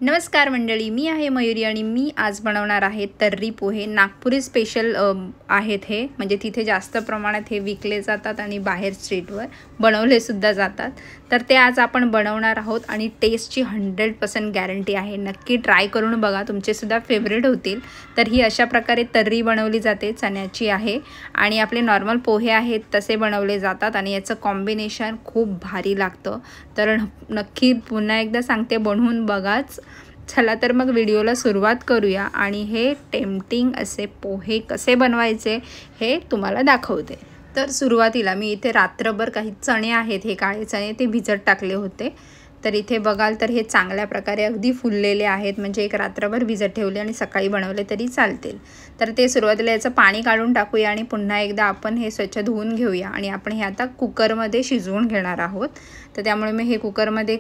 नमस्कार मंडळी, मी आहे मयुरी आणि मी आज बनवणार आहे तर्री पोहे। नागपुरी स्पेशल आहेत हे, म्हणजे तिथे जास्त प्रमाणात हे विकले जातात आणि बाहेर स्ट्रीटवर बनवले सुद्धा जातात। तर ते आज आपण बनवणार आहोत आणि टेस्टची 100% गॅरंटी आहे। नक्की ट्राय करून बघा, तुमचे सुद्धा फेवरेट होतील। तर ही अशा प्रकारे तर्री बनवली जाते, चण्याची आहे आणि आपले नॉर्मल पोहे आहेत तसे बनवले जातात आणि याचं कॉम्बिनेशन खूप भारी लागतं। तर नक्की पुन्हा एकदा सांगते, बनवून बघाच। चला तर मग व्हिडिओला सुरुवात करूया आणि हे टेम्पटिंग असे पोहे कसे बनवायचे हे तुम्हाला दाखवते। तर सुरुवातीला मी इथे रात्रभर काही चणे आहेत, हे काळे चणे, ते भिजत टाकले होते। तर इथे बघाल तर हे चांगल्या प्रकारे अगदी फुललेले आहेत, म्हणजे एक रात्रभर भिजत ठेवले आणि सकाळी बनवले तरी चालतील। तर ते सुरुवातीला याचं पाणी काढून टाकूया आणि पुन्हा एकदा आपण हे स्वच्छ धुवून घेऊया आणि आपण हे आता कुकरमध्ये शिजवून घेणार आहोत। तर त्यामुळे मी हे कुकरमध्ये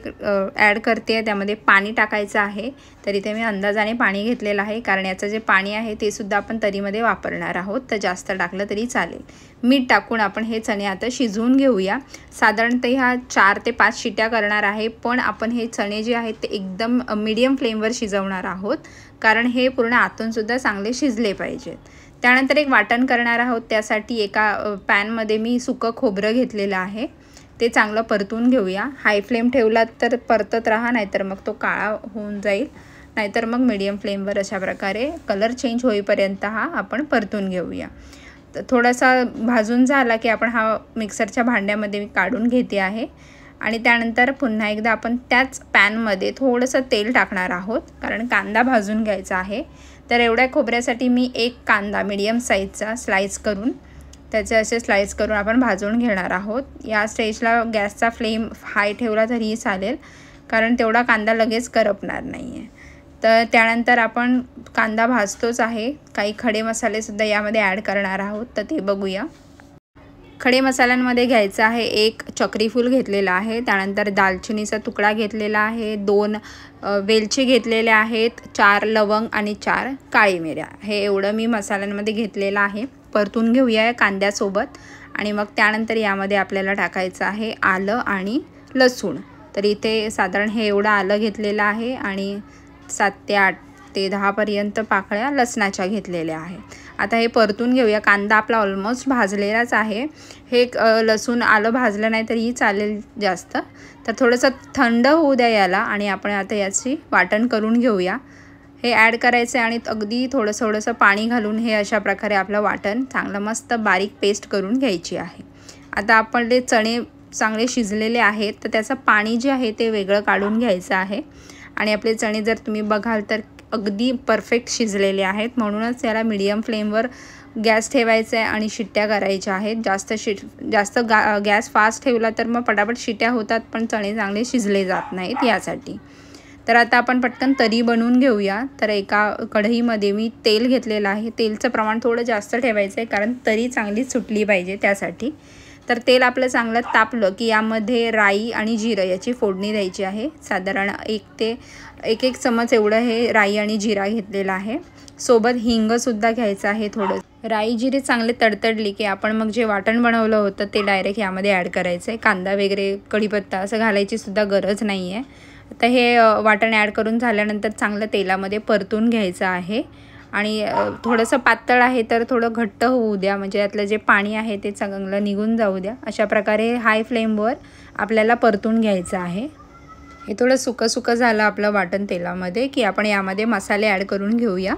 ॲड करते, त्यामध्ये पाणी टाकायचं आहे। तर इथे मी अंदाजाने पाणी घेतलेलं आहे, कारण याचं जे पाणी आहे ते सुद्धा आपण तरीमध्ये वापरणार आहोत, तर जास्त टाकलं तरी चालेल। मीठ टाकून आपण हे चणे आता शिजवून घेऊया। साधारणतः ह्या 4 ते 5 शिट्या करणार आहे, पण आपण हे चणे जे आहेत ते एकदम मीडियम फ्लेमवर शिजवणार आहोत, कारण हे पूर्ण आतून सुद्धा चांगले शिजले पाहिजेत। त्यानंतर एक वाटण करणार आहोत। त्यासाठी एका पॅनमध्ये मी सुकं खोबरं घेतलेलं आहे, ते चांगलं परतून घेऊया। हाय फ्लेम ठेवलात तर परतत राहा, नाहीतर मग तो काळा होऊन जाईल। नाहीतर मग मीडियम फ्लेमवर अशा प्रकारे कलर चेंज होईपर्यंत हा आपण परतून घेऊया। तर थोडासा भाजून झाला की आपण हा मिक्सरच्या भांड्यामध्ये काढून घेते आहे आणि त्यानंतर पुन्हा एकदा आपण त्याच पॅनमध्ये थोडंसं तेल टाकणार आहोत, कारण कांदा भाजून घ्यायचा आहे। तर एवढ्या खोबऱ्यासाठी मी एक कांदा मीडियम साईजचा स्लाइस करून त्याचे असे स्लाइस करून आपण भाजून घेणार आहोत। या स्टेजला गॅसचा फ्लेम हाय ठेवला तरीही चालेल, कारण तेवढा कांदा लगेच करपणार नाही आहे। तर त्यानंतर आपण कांदा भाजतोच आहे, काही खडे मसालेसुद्धा यामध्ये ॲड करणार आहोत, तर ते बघूया। खडे मसाल्यांमध्ये घ्यायचं आहे, एक चक्रीफूल घेतलेला आहे, त्यानंतर दालचिनीचा तुकडा घेतलेला आहे, 2 वेलची घेतलेल्या आहेत, 4 लवंग आणि 4 काळी मिऱ्या, हे एवढं मी मसाल्यांमध्ये घेतलेलं आहे। परतून घेऊया या कांद्यासोबत आणि मग त्यानंतर यामध्ये आपल्याला टाकायचं आहे आलं आणि लसूण। तर इथे साधारण हे एवढं आलं घेतलेलं आहे आणि 7 ते 8 ते 10 पर्यंत पाकळ्या लसणाच्या घेतलेल्या आहेत। आता हे परतून घेऊया। कांदा आपला ऑलमोस्ट भाजलेलाच आहे, हे लसूण आलं भाजलं नाही तरीही चालेल जास्त। तर थोडंसं थंड होऊ द्या याला आणि आपण आता याची वाटण करून घेऊया। हे ॲड करायचं आहे आणि अगदी थोडंसं पाणी घालून हे अशा प्रकारे आपलं वाटण चांगलं मस्त बारीक पेस्ट करून घ्यायची आहे। आता आपले चणे चांगले शिजलेले आहेत, तर त्याचं पाणी जे आहे ते वेगळं काढून घ्यायचं आहे आणि आपले चणे जर तुम्ही बघाल तर अगदी परफेक्ट शिजलेले आहेत, म्हणूनच याला मीडियम फ्लेमवर गॅस ठेवायचा आहे आणि शिट्ट्या करायच्या आहेत। जास्त गॅस फास्ट ठेवला तर मग पटापट शिट्ट्या होतात, पण चणे चांगले शिजले जात नाहीत यासाठी। तर आता आपण पटकन तरी बनवून घेऊया। तर एका कढईमध्ये मी तेल घेतलेलं आहे, तेलचं प्रमाण थोडं जास्त ठेवायचं आहे, कारण तरी चांगली सुटली पाहिजे त्यासाठी। तर तेल आपलं चांगलं तापलं की यामध्ये राई आणि जिरं याची फोडणी द्यायची आहे। साधारण 1 चमच एवढं हे राई आणि जिरा घेतलेला आहे, सोबत हिंगसुद्धा घ्यायचं आहे थोडं। राई जिरे चांगले तडतडली की आपण मग जे वाटण बनवलं होतं ते डायरेक्ट यामध्ये ॲड करायचं आहे। कांदा वगैरे कढीपत्ता असं घालायची सुद्धा गरज नाही आहे। आता हे वाटण ॲड करून झाल्यानंतर चांगलं तेलामध्ये परतून घ्यायचं आहे आणि थोडंसं पातळ आहे तर थोडं घट्ट होऊ द्या, म्हणजे यातलं जे पाणी आहे ते चांगलं निघून जाऊ द्या। अशा प्रकारे हाय फ्लेमवर आपल्याला परतून घ्यायचं आहे। हे थोडं सुकं झालं आपलं वाटण तेलामध्ये की आपण यामध्ये मसाले ॲड करून घेऊया।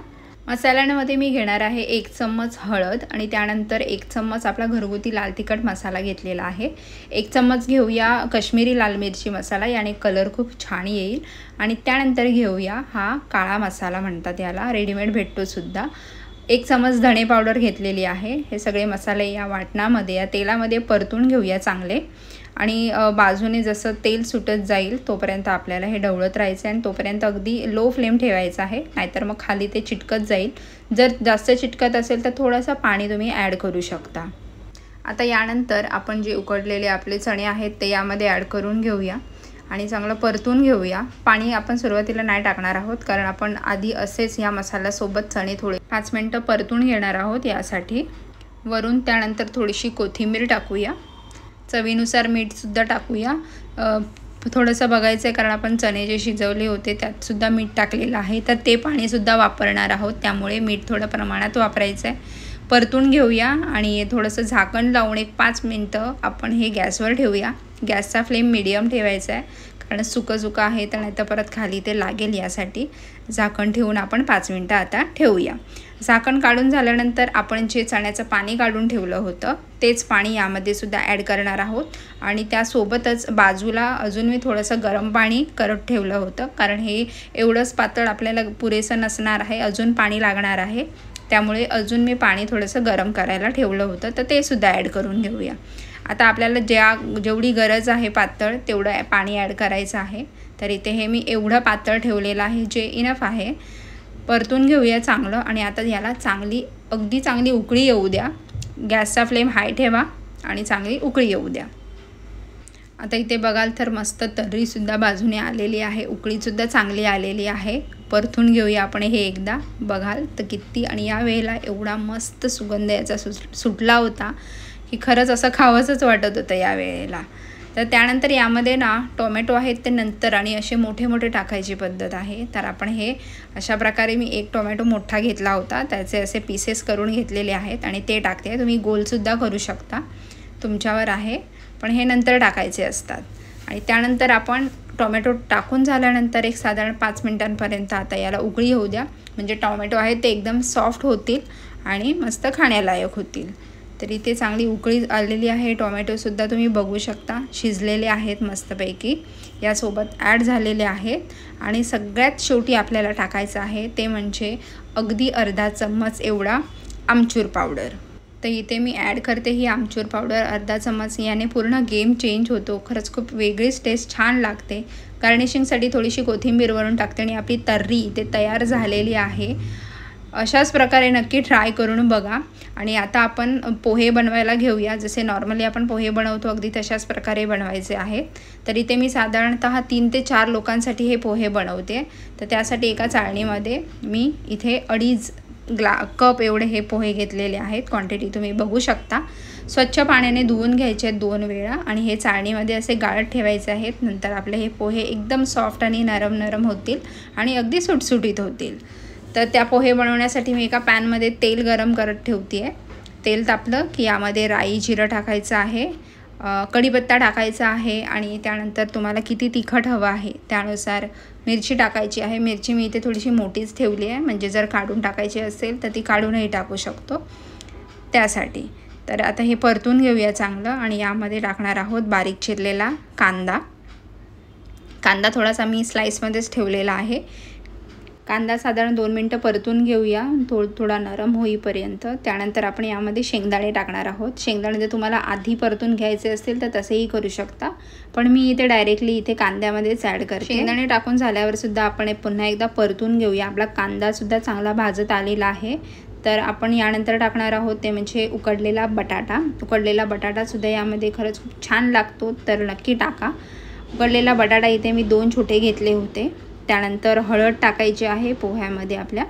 मसाल्यांमध्ये मी घेणार आहे 1 चम्मच हळद आणि त्यानंतर 1 चम्मच आपला घरगुती लाल तिखट मसाला घेतलेला आहे। 1 चम्मच घेऊया कश्मीरी लाल मिरची मसाला, याने कलर खूप छान येईल। आणि त्यानंतर घेऊया हा काळा मसाला म्हणतात याला, रेडीमेड भेटतो सुद्धा। 1 चम्मच धणे पावडर घेतलेली आहे। हे सगळे मसाले या वाटणामध्ये या तेलामध्ये परतून घेऊया चांगले आणि बाजूने जसं तेल सुटत जाईल तोपर्यंत आपल्याला हे ढवळत राहायचं आहे आणि तोपर्यंत अगदी लो फ्लेम ठेवायचा आहे, नाहीतर मग खाली ते चिटकत जाईल। जर जास्त चिटकत असेल तर थोडंसं पाणी तुम्ही ॲड करू शकता। आता यानंतर आपण जे उकडलेले आपले चणे आहेत ते यामध्ये ॲड करून घेऊया आणि चांगलं परतून घेऊया। पाणी आपण सुरुवातीला नाही टाकणार आहोत, कारण आपण आधी असेच ह्या मसाल्यासोबत चणे थोडे 5 मिनटं परतून घेणार आहोत यासाठी। वरून त्यानंतर थोडीशी कोथिंबीर टाकूया, चवीनुसार मीठसुद्धा टाकूया। थोडंसं बघायचं आहे, कारण आपण चणे जे शिजवले होते त्यातसुद्धा मीठ टाकलेलं आहे, तर ते पाणीसुद्धा वापरणार आहोत, त्यामुळे मीठ थोडं प्रमाणात वापरायचं आहे. परतून घेऊया आणि थोडंसं झाकण लावून एक 5 मिनटं आपण हे गॅसवर ठेवूया. गॅसचा फ्लेम मीडियम ठेवायचा आहे, कारण सुकं आहे तर नाही तर परत खाली ते लागेल, यासाठी झाकण ठेवून आपण 5 मिनटं आता ठेवूया. झाकण काढून झाल्यानंतर आपण जे चण्याचं पाणी काढून ठेवलं होतं तेच पाणी यामध्ये सुद्धा ॲड करणार आहोत. आणि त्यासोबतच बाजूला अजून मी थोडंसं गरम पाणी करत ठेवलं होतं, कारण हे एवढंच पातळ आपल्याला पुरेसं नसणार आहे, अजून पाणी लागणार आहे. त्यामुळे अजून मी पाणी थोडंसं गरम करायला ठेवलं होतं, तर ते सुद्धा ॲड करून घेऊया. आता आपल्याला जेवढी गरज आहे पातळ तेवढं पाणी ॲड करायचं आहे. तर इथे हे मी एवढं पातळ ठेवलेलं आहे, जे इनफ आहे. परतून घेऊया चांगलं आणि आता याला अगदी चांगली उकळी येऊ द्या. गॅसचा फ्लेम हाय ठेवा आणि चांगली उकळी येऊ द्या. आता इथे बघाल तर मस्त तर्रीसुद्धा बाजूने आलेली आहे, उकळीसुद्धा चांगली आलेली आहे. परतून घेऊया आपण हे एकदा. बघाल तर किती, आणि या वेळेला एवढा मस्त सुगंध याचा सुटला होता की खरंच असं खावंसंच वाटत होतं या वेळेला. तर त्यानंतर यामध्ये ना टोमॅटो आहेत ते नंतर आणि असे मोठे मोठे टाकायची पद्धत आहे. तर आपण हे अशा प्रकारे मी एक टोमॅटो मोठा घेतला होता, त्याचे असे पीसेस करून घेतलेले आहेत आणि ते टाकते. तुम्ही गोलसुद्धा करू शकता, तुमच्यावर आहे, पण हे नंतर टाकायचे असतात. आणि त्यानंतर आपण टोमॅटो टाकून झाल्यानंतर एक साधारण 5 मिनटांपर्यंत आता याला उकळी होऊ द्या, म्हणजे टोमॅटो आहेत ते एकदम सॉफ्ट होतील आणि मस्त खाण्यालायक होतील. तर इथे चांगली उकळी आलेली आहे. टोमॅटोसुद्धा तुम्ही बघू शकता शिजलेले आहेत मस्तपैकी, यासोबत ॲड झालेले आहेत. आणि सगळ्यात शेवटी आपल्याला टाकायचं आहे ते म्हणजे अगदी अर्धा चम्मच एवढा आमचूर पावडर. तर इथे मी ॲड करते ही आमचूर पावडर अर्धा चम्मच. याने पूर्ण गेम चेंज होतो, खरंच खूप वेगळीच टेस्ट छान लागते. गार्निशिंगसाठी थोडीशी कोथिंबीरवरून टाकते आणि आपली तर्री इथे तयार झालेली आहे. अशाच प्रकारे नक्की ट्राय करून बघा. आणि आता आपण पोहे बनवायला घेऊया. जसे नॉर्मली आपण पोहे बनवतो अगदी तशाच प्रकारे बनवायचे आहेत. तर इथे मी साधारणतः 3 ते 4 लोकांसाठी हे पोहे बनवते. तर त्यासाठी एका चाळणीमध्ये मी इथे 2.5 कप एवढे हे पोहे घेतलेले आहेत. क्वांटिटी तुम्ही बघू शकता. स्वच्छ पाण्याने धुवून घ्यायचे आहेत 2 वेळा आणि हे चाळणीमध्ये असे गाळत ठेवायचे आहेत. नंतर आपले हे पोहे एकदम सॉफ्ट आणि नरम होतील आणि अगदी सुटसुटीत होतील. तर त्या पोहे बनवण्यासाठी मी एका पॅनमध्ये तेल गरम करत ठेवते आहे. तेल तापलं की यामध्ये राई जिरं टाकायचं आहे, कढीपत्ता टाकायचा आहे आणि त्यानंतर तुम्हाला किती तिखट हवं आहे त्यानुसार मिरची टाकायची आहे. मिरची मी इथे थोडीशी मोठीच ठेवली आहे, म्हणजे जर काढून टाकायची असेल तर ती काढूनही टाकू शकतो त्यासाठी. तर आता हे परतून घेऊया चांगलं आणि यामध्ये टाकणार आहोत बारीक चिरलेला कांदा. कांदा थोडासा मी स्लाईसमध्येच ठेवलेला आहे. कांदा साधारण 2 मिनटं परतून घेऊया थोडा नरम होईपर्यंत. त्यानंतर आपण यामध्ये शेंगदाणे टाकणार आहोत. शेंगदाणे जर तुम्हाला आधी परतून घ्यायचे असतील तर तसेही करू शकता, पण मी इथे डायरेक्टली इथे कांद्यामध्येच ॲड करते. शेंगदाणे टाकून झाल्यावर सुद्धा आपण पुन्हा एकदा परतून घेऊया. आपला कांदासुद्धा चांगला भाजत आलेला आहे. तर आपण यानंतर टाकणार आहोत ते म्हणजे उकडलेला बटाटा. उकडलेला बटाटासुद्धा यामध्ये खरंच खूप छान लागतो, तर नक्की टाका. उकडलेला बटाटा इथे मी 2 छोटे घेतले होते. त्यानंतर हळद टाकायची आहे पोह्यामध्ये आपल्या.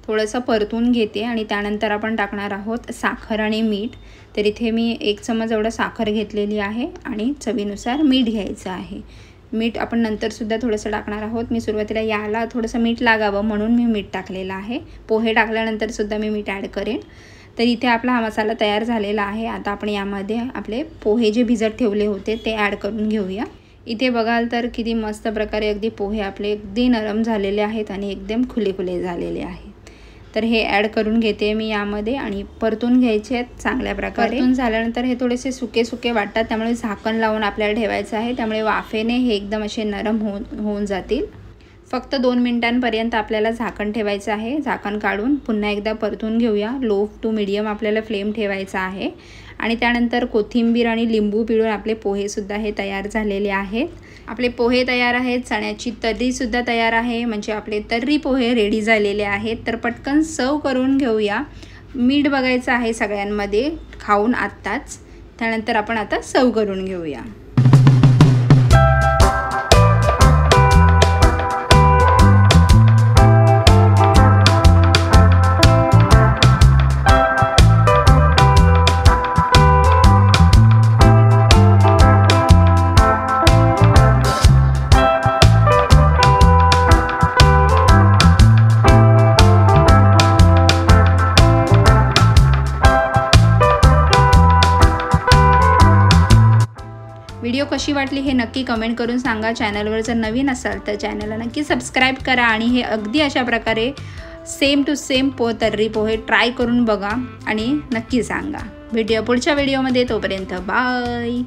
थोडंसं परतून घेते आणि त्यानंतर आपण टाकणार आहोत साखर आणि मीठ. तर इथे मी 1 चम्मच एवढं साखर घेतलेली आहे आणि चवीनुसार मीठ घ्यायचं आहे. मीठ आपण नंतरसुद्धा थोडंसं टाकणार आहोत. मी सुरुवातीला याला थोडंसं मीठ लागावं म्हणून मी मीठ टाकलेलं आहे. पोहे टाकल्यानंतरसुद्धा मी मीठ ॲड करेन. तर इथे आपला हा मसाला तयार झालेला आहे. आता आपण यामध्ये आपले पोहे जे भिजत ठेवले होते ते ॲड करून घेऊया. इथे बघाल तर किती मस्त प्रकारे अगदी पोहे आपले अगदी नरम झालेले आहेत आणि एकदम खुले झालेले आहेत. तर हे ॲड करून घेते मी यामध्ये आणि परतून घ्यायचे आहेत चांगल्या प्रकारे. परतून झाल्यानंतर हे थोडेसे सुके वाटतात, त्यामुळे झाकण लावून आपल्याला ठेवायचं आहे. त्यामुळे वाफेने हे एकदम असे नरम होऊन जातील. फक्त 2 मिनिटांपर्यंत आपल्याला झाकण ठेवायचं आहे. झाकण काढून पुन्हा एकदा परतून घेऊया. लो टू मीडियम आपल्याला फ्लेम ठेवायचा आहे. आणि त्यानंतर कोथिंबीर आणि लिंबू पिळून आपले पोहेसुद्धा हे तयार झालेले आहेत. आपले पोहे तयार आहेत. चण्याची तर्रीसुद्धा तयार आहे, म्हणजे आपले तर्री पोहे रेडी झालेले आहेत. तर पटकन सर्व करून घेऊया. मीठ बघायचं आहे सगळ्यांमध्ये खाऊन आत्ताच. त्यानंतर आपण आता सर्व करून घेऊया. व्हिडिओ कशी वाटली हे नक्की कमेंट करून सांगा. चॅनलवर जर नवीन असाल तर चॅनलला नक्की सबस्क्राईब करा आणि हे अगदी अशा प्रकारे सेम टू सेम तर्री पोहे ट्राय करून बघा आणि नक्की सांगा. भेटूया पुढच्या व्हिडिओमध्ये. तोपर्यंत बाय.